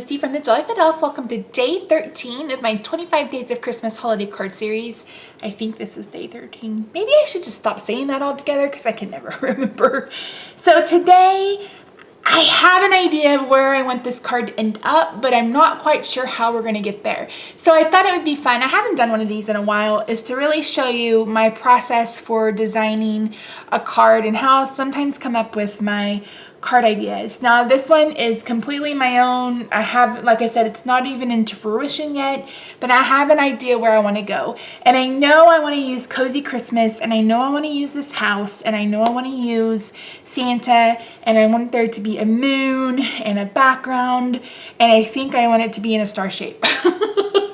Christy from the Joyful Elf. Welcome to day 13 of my 25 Days of Christmas holiday card series. I think this is day 13. Maybe I should just stop saying that altogether because I can never remember. So today I have an idea of where I want this card to end up, but I'm not quite sure how we're going to get there. So I thought it would be fun. I haven't done one of these in a while, is to really show you my process for designing a card and how I'll sometimes come up with my card ideas. Now this one is completely my own. I have, like I said, it's not even into fruition yet, but I have an idea where I want to go. And I know I want to use Cozy Christmas, and I know I want to use this house, and I know I want to use Santa, and I want there to be a moon and a background, and I think I want it to be in a star shape.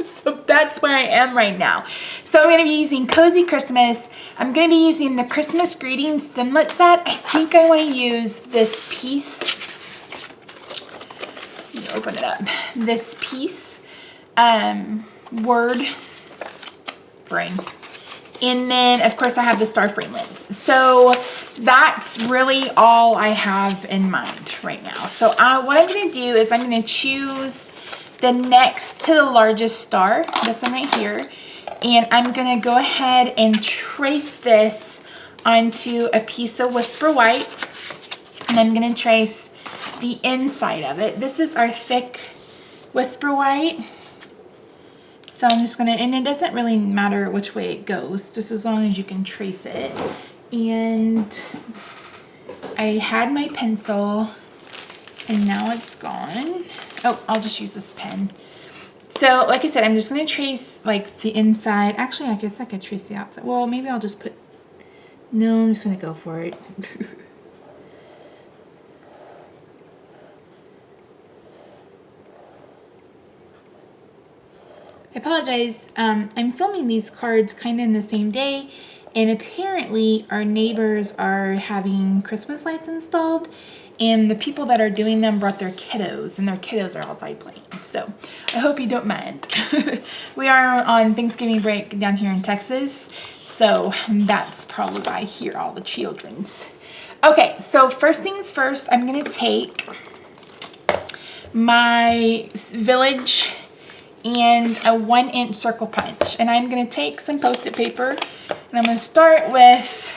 So that's where I am right now. So I'm going to be using Cozy Christmas. I'm going to be using the Christmas Greetings Thinlet set. I think I want to use this piece. Let me open it up. This piece, word brain. And then, of course, I have the star framelits. So that's really all I have in mind right now. So what I'm going to do is I'm going to choose the next to the largest star, this one right here, and I'm going to go ahead and trace this onto a piece of Whisper White, and I'm going to trace the inside of it. This is our thick Whisper White, so I'm just going to, and it doesn't really matter which way it goes, just as long as you can trace it. And I had my pencil, and now it's gone. Oh, I'll just use this pen. So, like I said, I'm just going to trace, like, the inside. Actually, I guess I could trace the outside. Well, maybe I'll just put... No, I'm just going to go for it. I apologize. I'm filming these cards kind of in the same day, and apparently our neighbors are having Christmas lights installed, and the people that are doing them brought their kiddos, and their kiddos are outside playing. So I hope you don't mind. We are on Thanksgiving break down here in Texas, so that's probably why I hear all the children's. Okay, so first things first, I'm going to take my village and a 1-inch circle punch, and I'm going to take some Post-it paper, and I'm going to start with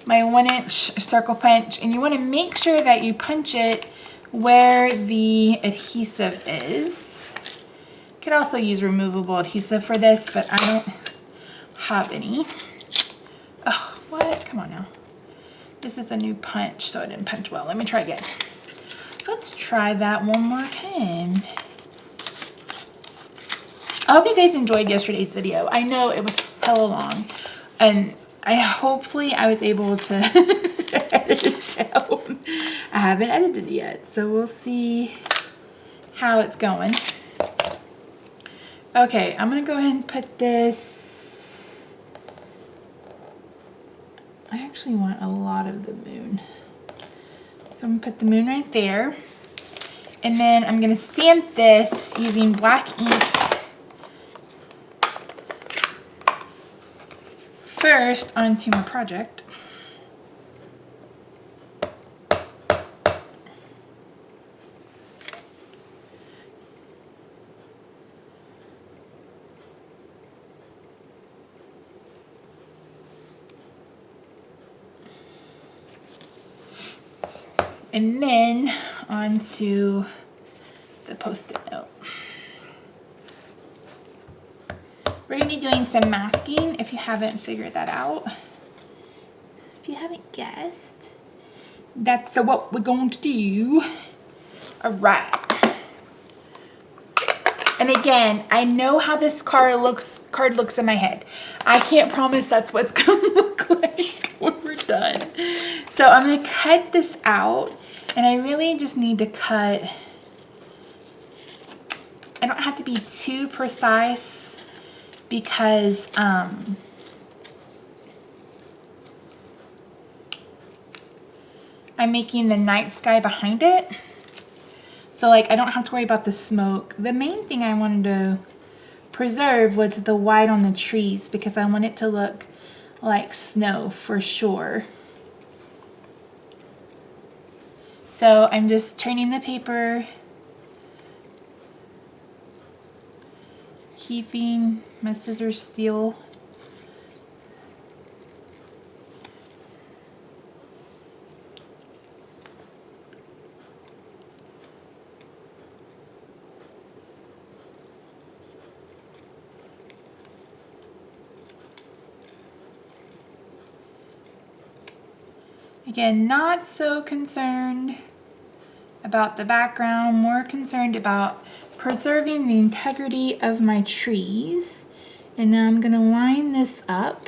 my 1-inch circle punch, and you want to make sure that you punch it where the adhesive is. You could also use removable adhesive for this, but I don't have any. Oh, what? Come on now. This is a new punch, so it didn't punch well. Let me try again. Let's try that one more time. I hope you guys enjoyed yesterday's video. I know it was hella long, and hopefully I was able to edit it down. I haven't edited it yet, so we'll see how it's going. Okay, I'm gonna go ahead and put this. I actually want a lot of the moon. So I'm gonna put the moon right there. And then I'm gonna stamp this using black ink first onto my project. And then onto the Post-it note. We're going to be doing some masking if you haven't figured that out. If you haven't guessed, that's what we're going to do. All right. And again, I know how this card looks in my head. I can't promise that's what's going to look like when we're done. So I'm going to cut this out, and I really just need to cut. I don't have to be too precise, because I'm making the night sky behind it. So like I don't have to worry about the smoke. The main thing I wanted to preserve was the white on the trees, because I want it to look like snow for sure. So I'm just turning the paper keeping my scissors still. Again, not so concerned about the background, more concerned about preserving the integrity of my trees. And now I'm going to line this up.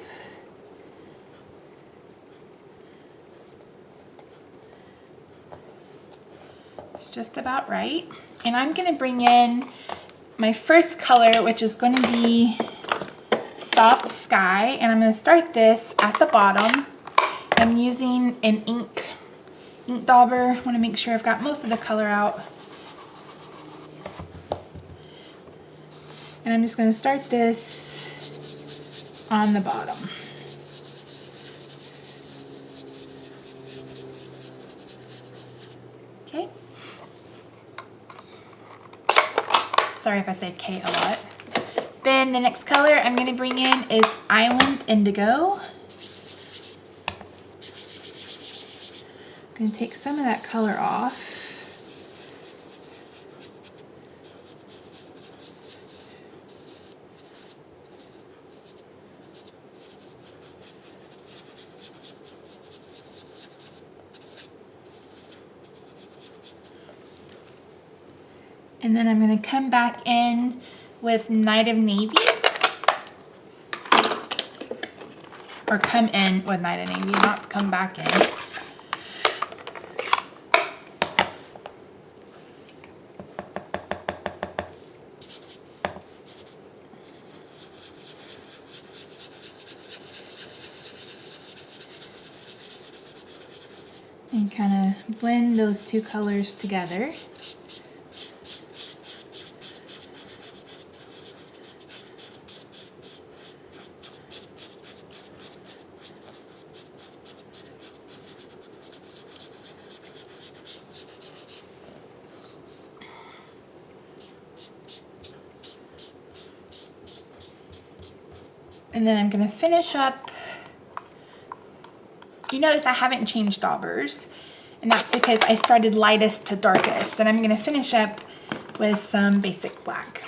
It's just about right. And I'm going to bring in my first color, which is going to be Soft Sky. And I'm going to start this at the bottom. I'm using an ink dauber. I want to make sure I've got most of the color out. And I'm just going to start this on the bottom. Okay. Sorry if I say K a lot. Then the next color I'm going to bring in is Island Indigo. I'm going to take some of that color off. And then I'm going to come back in with Night of Navy. Or come in with Night of Navy, not come back in. And kind of blend those two colors together. And then I'm going to finish up. You notice I haven't changed daubers, and that's because I started lightest to darkest. And I'm going to finish up with some basic black.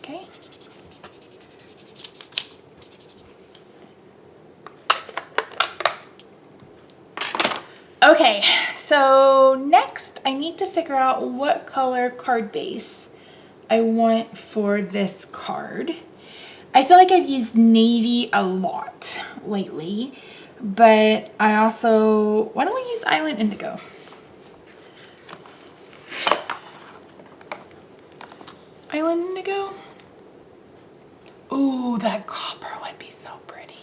Okay. Okay, so next I need to figure out what color card base I want for this card. I feel like I've used navy a lot lately, but I also, why don't we use Island Indigo? Island Indigo? Ooh, that copper would be so pretty.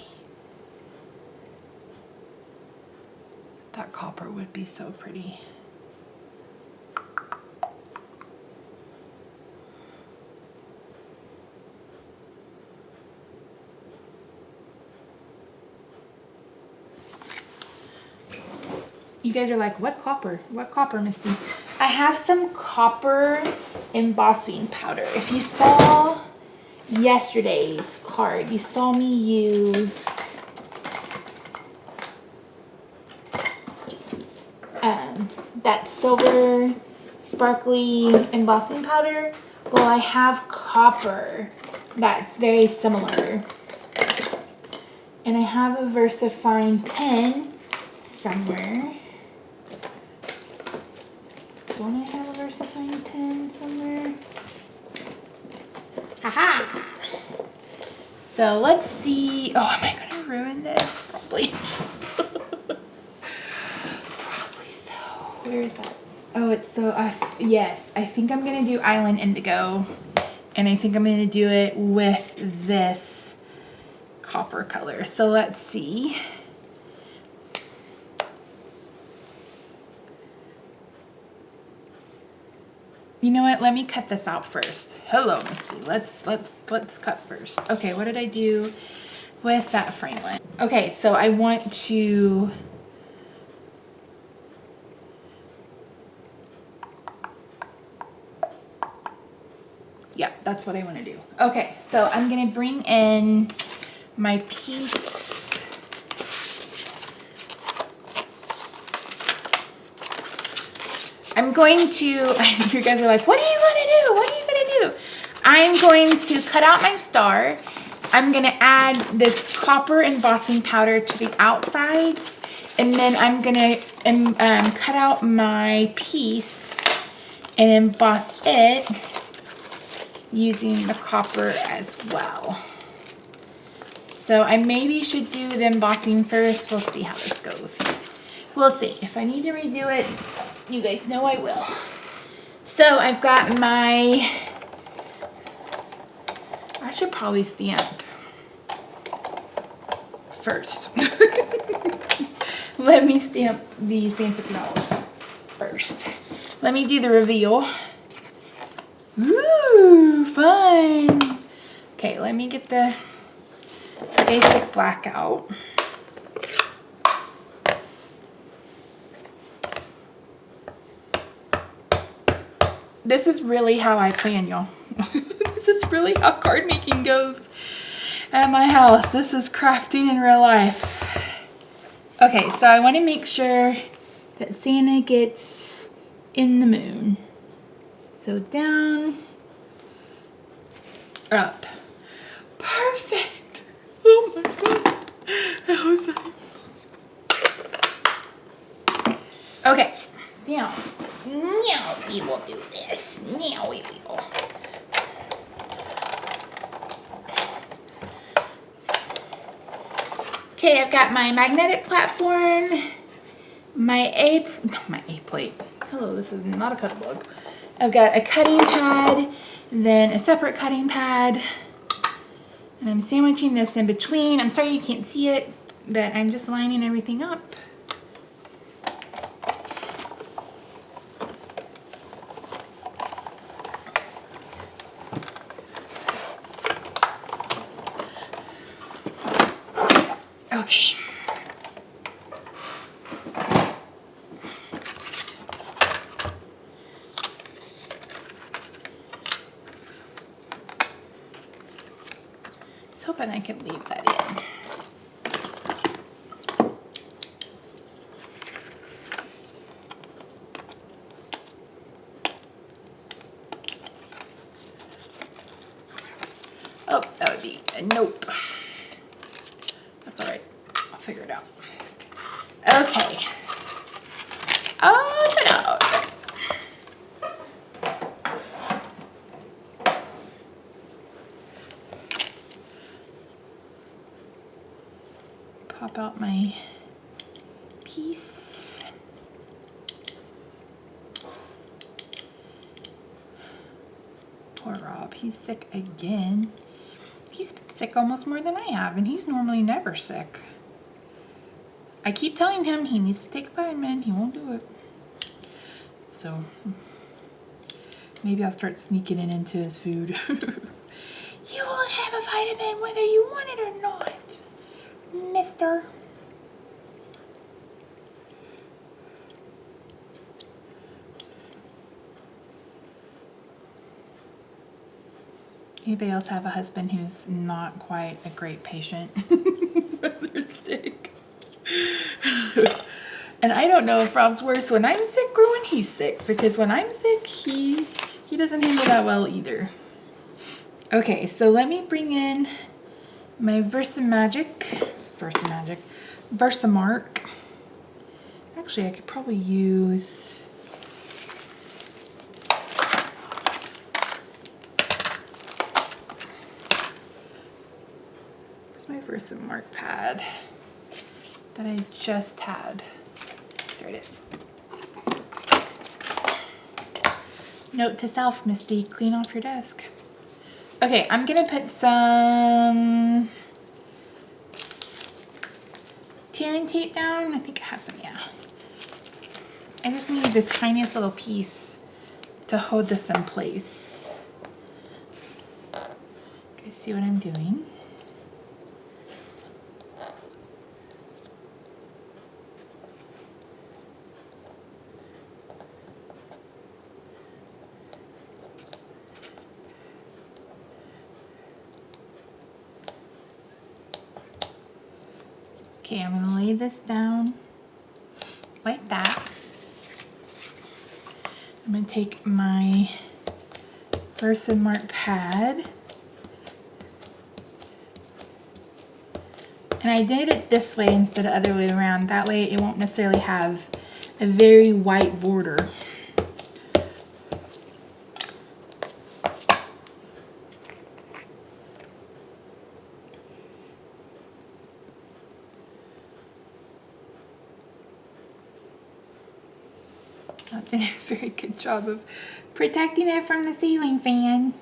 That copper would be so pretty. You guys are like, what copper? What copper, Misty? I have some copper embossing powder. If you saw yesterday's card, you saw me use that silver sparkly embossing powder. Well, I have copper that's very similar. And I have a VersaFine pen somewhere. Don't I have a VersaFine pen somewhere? Haha! So let's see. Oh, am I gonna ruin this? Probably. Probably so. Where is that? Oh, it's so, yes. I think I'm gonna do Island Indigo. And I think I'm gonna do it with this copper color. So let's see. You know what? Let me cut this out first. Hello, Misty. Let's cut first. Okay, what did I do with that framelit? Okay, so I want to yeah, that's what I want to do. Okay, so I'm gonna bring in my piece. I'm going to, you guys are like, what are you gonna do? What are you gonna do? I'm going to cut out my star. I'm gonna add this copper embossing powder to the outsides, and then I'm gonna cut out my piece and emboss it using the copper as well. So I maybe should do the embossing first. We'll see how this goes. We'll see. If I need to redo it, you guys know I will. So I've got my, I should probably stamp first. Let me stamp the Santa Claus first. Let me do the reveal. Ooh, fun. Okay, let me get the basic black out. This is really how I plan, y'all. This is really how card making goes at my house. This is crafting in real life. Okay, so I want to make sure that Santa gets in the moon. So down, up. Perfect. Oh my God. How was that? Okay, now we will do this. Now we will. Okay, I've got my magnetic platform, my A plate. Hello, this is not a cut block. I've got a cutting pad, then a separate cutting pad, and I'm sandwiching this in between. I'm sorry you can't see it, but I'm just lining everything up. Okay. Just hoping I can leave that in. Oh, that would be a nope. That's all right. I'll figure it out. Okay. Oh, no. Pop out my piece. Poor Rob, he's sick again. He's been sick almost more than I have, and he's normally never sick. I keep telling him he needs to take a vitamin. He won't do it. So maybe I'll start sneaking it into his food. You will have a vitamin whether you want it or not, mister. Anybody else have a husband who's not quite a great patient when they're sick? And I don't know if Rob's worse when I'm sick or when he's sick, because when I'm sick, he doesn't handle that well either. Okay, so let me bring in my Versamark. Actually, I could probably use my Versamark pad that I just had. There it is. Note to self, Misty, clean off your desk. Okay, I'm gonna put some tearing tape down. I think I have some, yeah. I just need the tiniest little piece to hold this in place. You guys see what I'm doing? Okay, I'm gonna lay this down like that. I'm gonna take my Versamark pad, and I did it this way instead of the other way around. That way it won't necessarily have a very white border. Not doing a very good job of protecting it from the ceiling fan.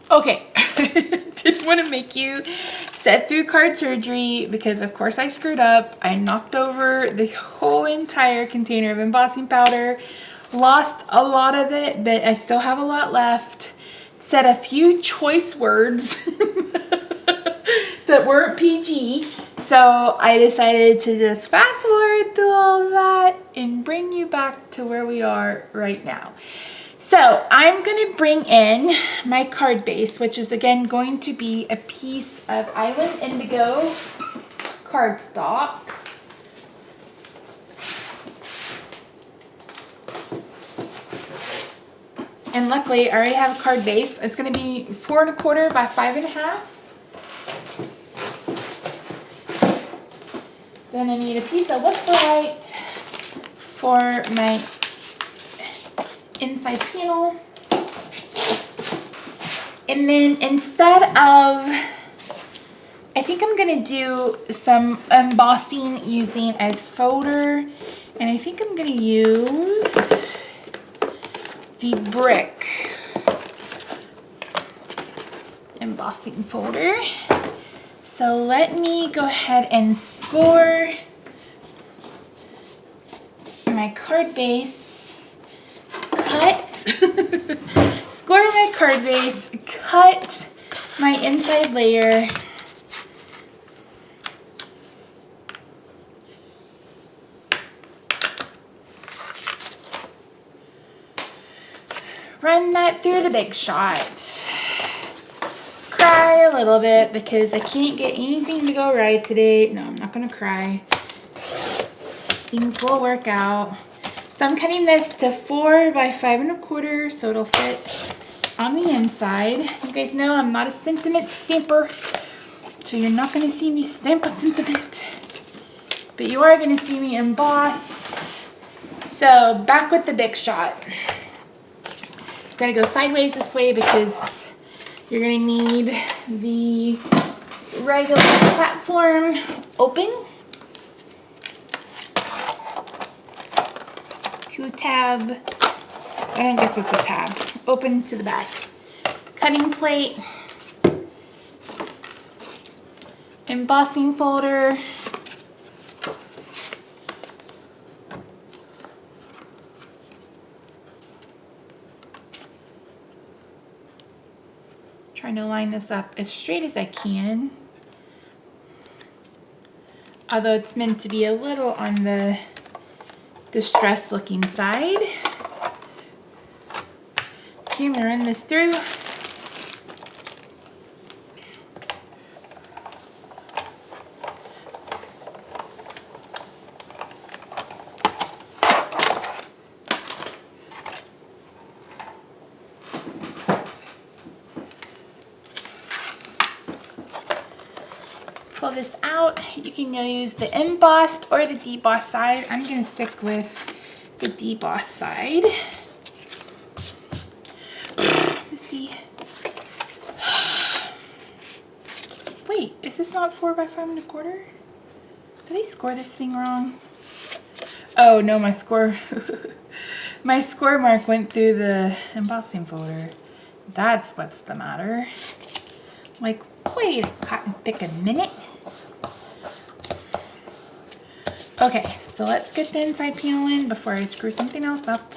Okay, didn't want to make you sit through card surgery because of course I screwed up. I knocked over the whole entire container of embossing powder, lost a lot of it, but I still have a lot left. Said a few choice words that weren't PG, so I decided to just fast forward through all of that and bring you back to where we are right now. So I'm going to bring in my card base, which is again going to be a piece of Island Indigo cardstock. And luckily I already have a card base. It's going to be 4 1/4 by 5 1/2. Then I need a piece of White for my inside panel. And then instead of, I think I'm gonna do some embossing using a folder, and I think I'm gonna use the brick embossing folder. So let me go ahead and score my card base. Score my card base, cut my inside layer, run that through the Big Shot, cry a little bit because I can't get anything to go right today. No, I'm not gonna cry. Things will work out. So I'm cutting this to 4 by 5 1/4 so it'll fit on the inside. You guys know I'm not a sentiment stamper, so you're not going to see me stamp a sentiment, but you are going to see me emboss. So back with the Big Shot. It's going to go sideways this way because you're going to need the regular platform open. 2 tab, I don't guess it's a tab, open to the back. Cutting plate, embossing folder, trying to line this up as straight as I can, although it's meant to be a little on the distressed looking side. Okay, I'm gonna run this through. pull this out. You can use the embossed or the debossed side. I'm gonna stick with the debossed side. Misty. Wait, is this not 4 by 5 1/4? Did I score this thing wrong? Oh no, my score, my score mark went through the embossing folder. That's what's the matter. Like, wait a cotton pick a minute. Okay, so let's get the inside panel in before I screw something else up.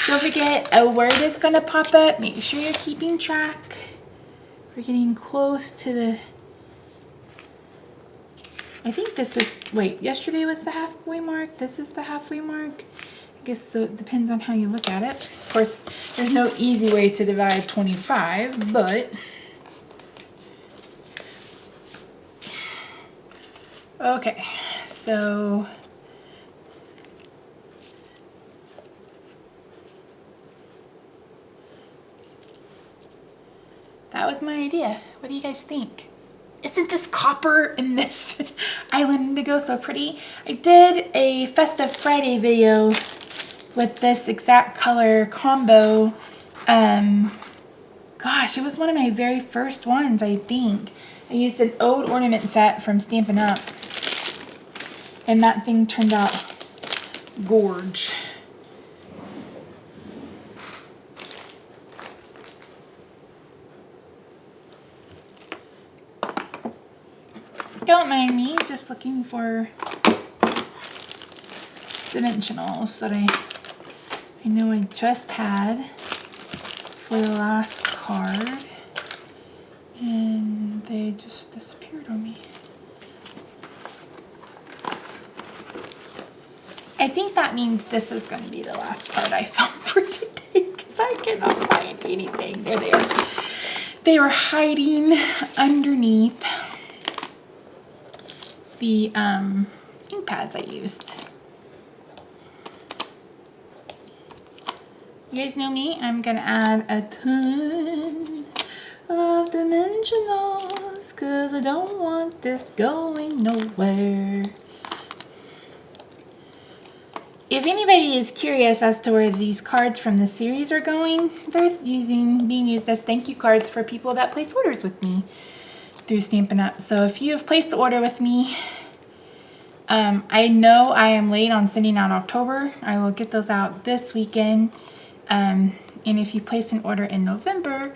Don't forget, a word is gonna pop up. Make sure you're keeping track. We're getting close to the, I think this is, wait, yesterday was the halfway mark. This is the halfway mark. I guess so, it depends on how you look at it. Of course, there's no easy way to divide 25, but okay, so that was my idea. What do you guys think? Isn't this copper and this island indigo so pretty? I did a Festive Friday video with this exact color combo. Gosh, it was one of my very first ones, I think. I used an old ornament set from Stampin' Up! And that thing turned out gorge. Don't mind me, just looking for dimensionals that I know I just had for the last card, and they just disappeared on me. I think that means this is going to be the last card I found for today because I cannot find anything. There they are. They were hiding underneath the ink pads I used. You guys know me, I'm gonna add a ton of dimensionals because I don't want this going nowhere. If anybody is curious as to where these cards from this series are going, they're being used as thank you cards for people that place orders with me through Stampin' Up. So if you have placed the order with me, I know I am late on sending out October. I will get those out this weekend. And if you place an order in November,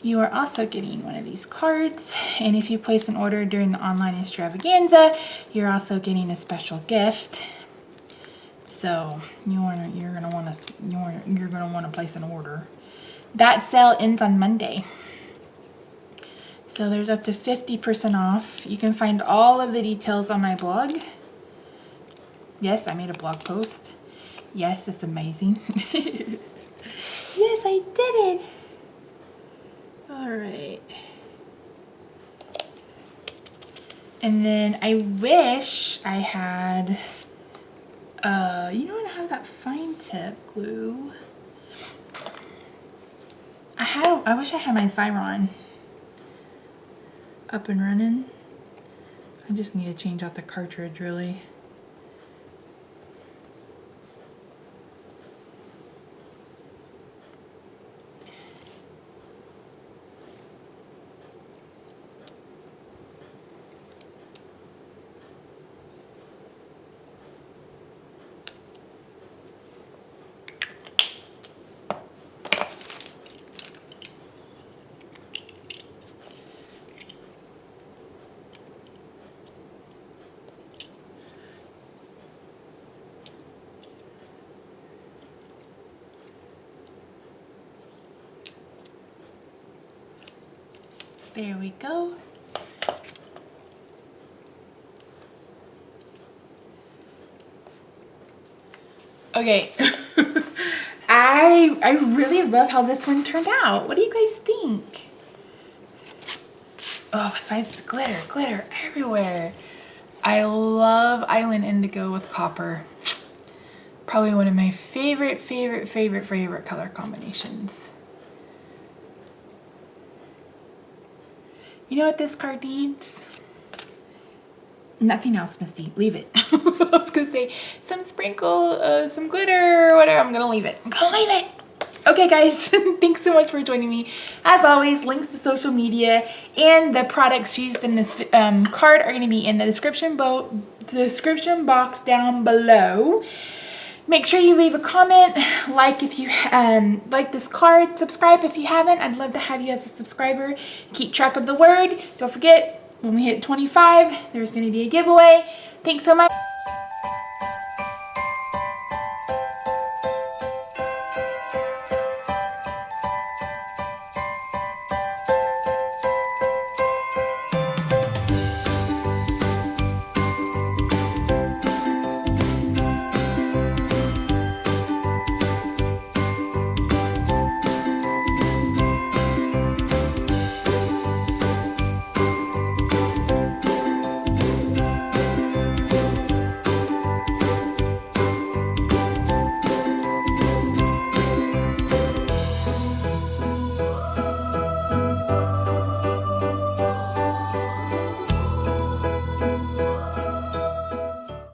you are also getting one of these cards. And if you place an order during the online extravaganza, you're also getting a special gift. So you're gonna want to place an order. That sale ends on Monday. So there's up to 50% off. You can find all of the details on my blog. Yes, I made a blog post. Yes, it's amazing. Yes, I did it. All right. And then I wish I had, you know, I have that fine tip glue. I wish I had my Xyron up and running. I just need to change out the cartridge, really. There we go. Okay. I really love how this one turned out. What do you guys think? Oh, besides the glitter everywhere. I love Island Indigo with copper. probably one of my favorite color combinations. You know what this card needs? Nothing else, Misty. Leave it. I was gonna say some sprinkle, some glitter, whatever. I'm gonna leave it. I'm gonna leave it. Okay, guys. Thanks so much for joining me. As always, links to social media and the products used in this card are gonna be in the description box down below. Make sure you leave a comment, like if you like this card, subscribe if you haven't. I'd love to have you as a subscriber. Keep track of the word. Don't forget, when we hit 25, there's going to be a giveaway. Thanks so much.